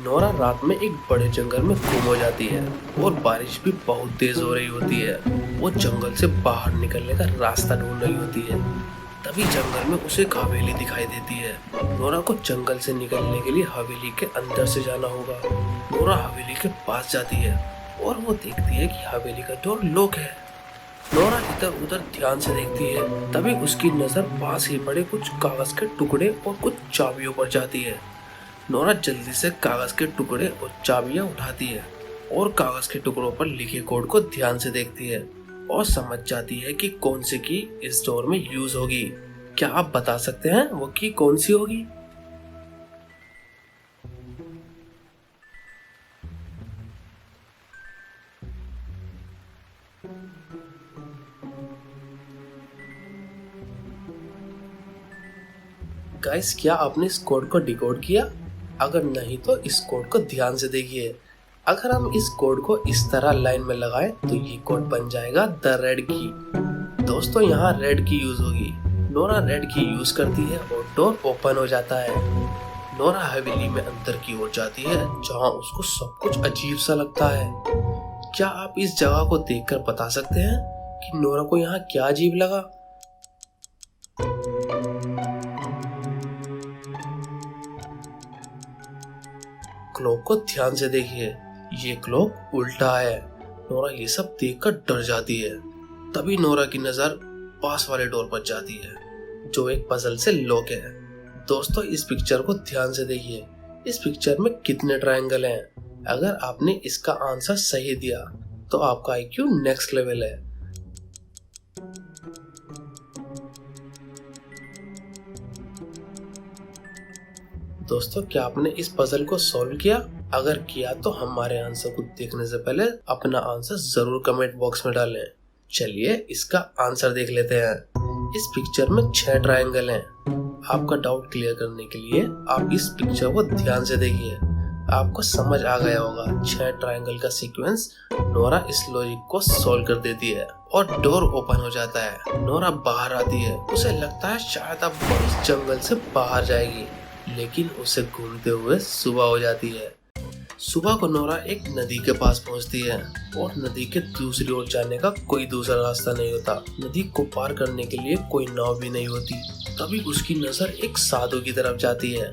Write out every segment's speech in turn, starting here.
Nora रात में एक बड़े जंगल में गुम हो जाती है और बारिश भी बहुत तेज हो रही होती है। वो जंगल से बाहर निकलने का रास्ता ढूंढ रही होती है। तभी जंगल में उसे एक हवेली दिखाई देती है। नोरा को जंगल से निकलने के लिए हवेली के अंदर से जाना होगा। नोरा हवेली के पास जाती है और वो देखती है कि हवेली का डोर लॉक है। नोरा इधर उधर ध्यान से देखती है। तभी उसकी नजर पास ही पड़े कुछ कागज के टुकड़े और कुछ चाबियों पर जाती है। नोरा जल्दी से कागज के टुकड़े और चाबियां उठाती है और कागज के टुकड़ों पर लिखे कोड को ध्यान से देखती है और समझ जाती है कि कौन सी की इस डोर में यूज होगी। क्या आप बता सकते हैं वो की कौन सी होगी? गाइस, क्या आपने इस कोड को डिकोड किया? अगर नहीं तो इस कोड को ध्यान से देखिए। अगर हम इस कोड को इस तरह लाइन में लगाएं तो ये कोड बन जाएगा द रेड की। दोस्तों, यहाँ रेड की यूज होगी। नोरा रेड की यूज करती है और डोर ओपन हो जाता है। नोरा हवेली में अंदर की ओर जाती है जहाँ उसको सब कुछ अजीब सा लगता है। क्या आप इस जगह को देखकर बता सकते हैं कि नोरा को यहाँ क्या अजीब लगा? क्लॉक को ध्यान से देखिए, ये क्लॉक उल्टा है। नोरा ये सब देखकर डर जाती है। तभी नोरा की नजर पास वाले डोर पर जाती है जो एक पजल से लॉक है। दोस्तों, इस पिक्चर को ध्यान से देखिए। इस पिक्चर में कितने ट्रायंगल हैं? अगर आपने इसका आंसर सही दिया तो आपका आईक्यू नेक्स्ट लेवल है। दोस्तों, क्या आपने इस पजल को सॉल्व किया? अगर किया तो हमारे आंसर को देखने से पहले अपना आंसर जरूर कमेंट बॉक्स में डालें। चलिए इसका आंसर देख लेते हैं। इस पिक्चर में 6 ट्रायंगल हैं। आपका डाउट क्लियर करने के लिए आप इस पिक्चर को ध्यान से देखिए। आपको समझ आ गया होगा 6 ट्रायंगल का सीक्वेंस। नोरा इस लॉजिक को सॉल्व कर देती है और डोर ओपन हो जाता है। नोरा बाहर आती है। उसे लगता है शायद अब वो इस जंगल से बाहर जाएगी, लेकिन उसे घूमते हुए सुबह हो जाती है। सुबह को नोरा एक नदी के पास पहुंचती है और नदी के दूसरी ओर जाने का कोई दूसरा रास्ता नहीं होता। नदी को पार करने के लिए कोई नाव भी नहीं होती। तभी उसकी नजर एक साधु की तरफ जाती है।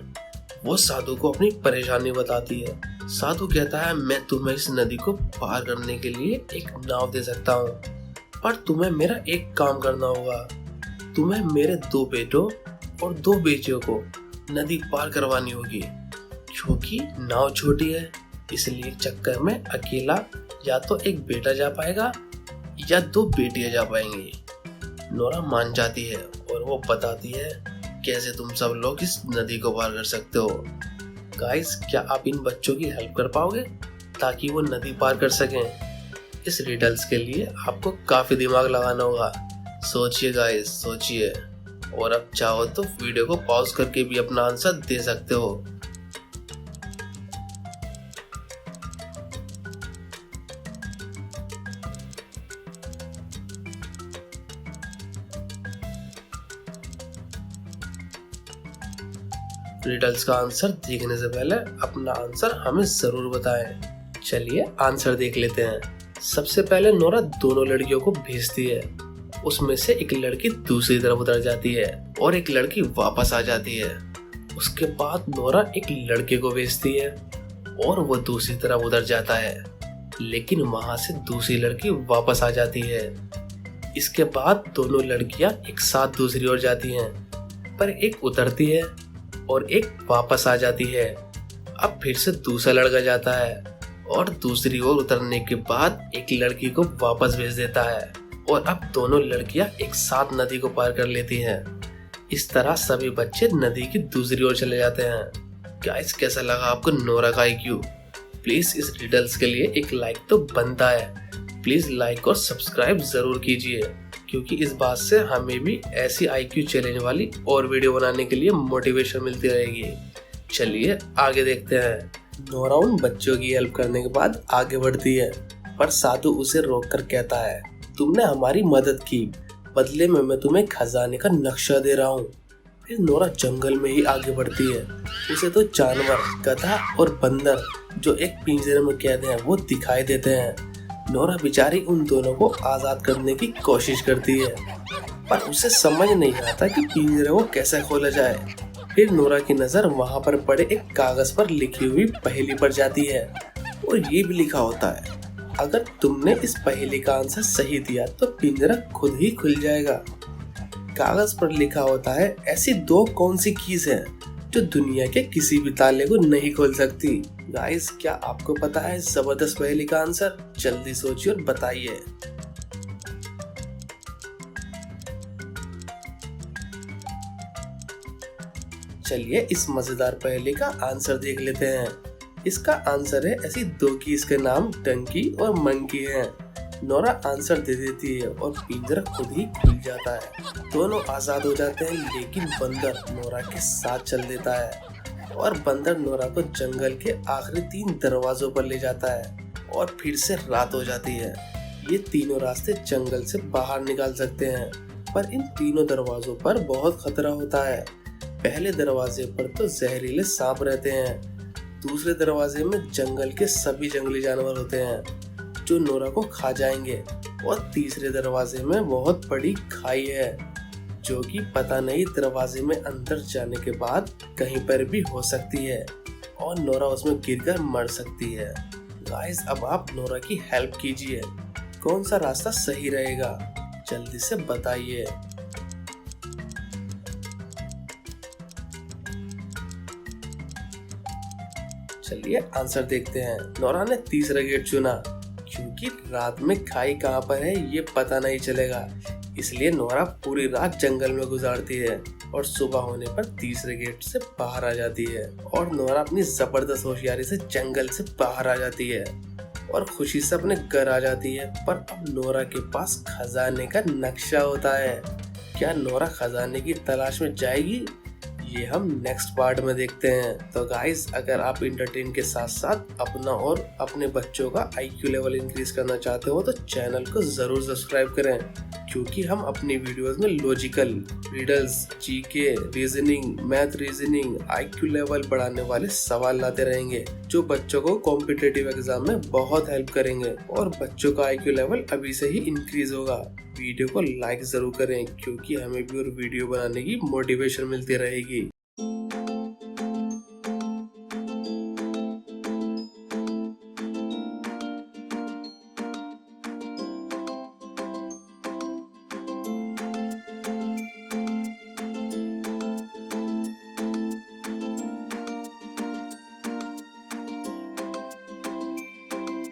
वो साधु को अपनी परेशानी बताती है। साधु कहता है, मैं तुम्हें इस नदी को पार करने के लिए एक नाव दे सकता हूँ, पर तुम्हें मेरा एक काम करना होगा। तुम्हें मेरे 2 बेटों और 2 बेटियों को नदी पार करवानी होगी। क्योंकि नाव छोटी है, इसलिए चक्कर में अकेला या तो एक बेटा जा पाएगा या 2 बेटियां जा पाएंगी। नोरा मान जाती है और वो बताती है कैसे तुम सब लोग इस नदी को पार कर सकते हो। गाइस, क्या आप इन बच्चों की हेल्प कर पाओगे ताकि वो नदी पार कर सकें? इस रिडल्स के लिए आपको काफी दिमाग लगाना होगा। सोचिए गाइस, सोचिए। और अब चाहो तो वीडियो को पॉज करके भी अपना आंसर दे सकते हो। रिडल्स का आंसर देखने से पहले अपना आंसर हमें जरूर बताएं। चलिए आंसर देख लेते हैं। सबसे पहले नोरा दोनों लड़कियों को भेजती है। उसमें से एक लड़की दूसरी तरफ उतर जाती है और एक लड़की वापस आ जाती है। उसके बाद नोरा एक लड़के को भेजती है और वो दूसरी तरफ उतर जाता है, लेकिन वहां से दूसरी लड़की वापस आ जाती है। इसके बाद दोनों लड़कियां एक साथ दूसरी ओर जाती हैं, पर एक उतरती है और एक वापस आ जाती है। अब फिर से दूसरा लड़का जाता है और दूसरी ओर उतरने के बाद एक लड़की को वापस भेज देता है और अब दोनों लड़कियां एक साथ नदी को पार कर लेती हैं। इस तरह सभी बच्चे नदी की दूसरी ओर चले जाते हैं। गाइस, कैसा लगा आपको नोरा का आईक्यू? प्लीज इस रिडल्स के लिए एक लाइक तो बनता है। प्लीज लाइक और सब्सक्राइब जरूर कीजिए, क्योंकि इस बात से हमें भी ऐसी आईक्यू चैलेंज वाली और वीडियो बनाने के लिए मोटिवेशन मिलती रहेगी। चलिए आगे देखते हैं। नोरा उन बच्चों की हेल्प करने के बाद आगे बढ़ती है, पर साधु उसे रोककर कहता है, तुमने हमारी मदद की, बदले में मैं तुम्हें खजाने का नक्शा दे रहा हूँ। फिर नोरा जंगल में ही आगे बढ़ती है। उसे तो जानवर, गधा और बंदर जो एक पिंजरे में कैद हैं वो दिखाई देते हैं। नोरा बेचारी उन दोनों को आजाद करने की कोशिश करती है, पर उसे समझ नहीं आता कि पिंजरे को कैसे खोला जाए। फिर नोरा की नजर वहां पर पड़े एक कागज पर लिखी हुई पहेली पर जाती है और ये भी लिखा होता है, अगर तुमने इस पहेली का आंसर सही दिया तो पिंजरा खुद ही खुल जाएगा। कागज पर लिखा होता है, ऐसी दो कौन सी कीज हैं जो दुनिया के किसी भी ताले को नहीं खोल सकती। गाइस, क्या आपको पता है इस जबरदस्त पहेली का आंसर? जल्दी सोचिए और बताइए। चलिए इस मजेदार पहेली का आंसर देख लेते हैं। इसका आंसर है, ऐसी दो कीज के नाम टंकी और मंकी हैं। नोरा आंसर दे देती है और पिंजरा खुद ही खुल जाता है। दोनों आजाद हो जाते हैं, लेकिन बंदर नोरा के साथ चल देता है और बंदर नोरा को जंगल के आखिरी 3 दरवाजों पर ले जाता है और फिर से रात हो जाती है। ये तीनों रास्ते जंगल से बाहर निकाल सकते हैं, पर इन तीनों दरवाजों पर बहुत खतरा होता है। पहले दरवाजे पर तो जहरीले सांप रहते हैं, दूसरे दरवाजे में जंगल के सभी जंगली जानवर होते हैं जो नोरा को खा जाएंगे, और तीसरे दरवाजे में बहुत बड़ी खाई है जो कि पता नहीं दरवाजे में अंदर जाने के बाद कहीं पर भी हो सकती है और नोरा उसमें गिरकर मर सकती है। गाइस, अब आप नोरा की हेल्प कीजिए, कौन सा रास्ता सही रहेगा? जल्दी से बताइए। चलिए आंसर देखते हैं। नोरा ने तीसरा गेट चुना क्योंकि रात में खाई कहाँ पर है ये पता नहीं चलेगा, इसलिए नोरा पूरी रात जंगल में गुजारती है और सुबह होने पर तीसरे गेट से बाहर आ जाती है और नोरा अपनी जबरदस्त होशियारी से जंगल से बाहर आ जाती है और खुशी से अपने घर आ जाती है। पर अब नोरा के पास खजाने का नक्शा होता है। क्या नोरा खजाने की तलाश में जाएगी? ये हम नेक्स्ट पार्ट में देखते हैं। तो गाइस, अगर आप इंटरटेन के साथ साथ अपना और अपने बच्चों का IQ लेवल इंक्रीज करना चाहते हो तो चैनल को जरूर सब्सक्राइब करें, क्योंकि हम अपनी वीडियोस में logical, riddles, GK, reasoning, math reasoning, IQ level बढ़ाने वाले सवाल लाते रहेंगे जो बच्चों को कॉम्पिटिटिव एग्जाम में बहुत हेल्प करेंगे और बच्चों का IQ लेवल अभी से ही इंक्रीज होगा। वीडियो को लाइक जरूर करें, क्योंकि हमें भी और वीडियो बनाने की मोटिवेशन मिलती रहेगी।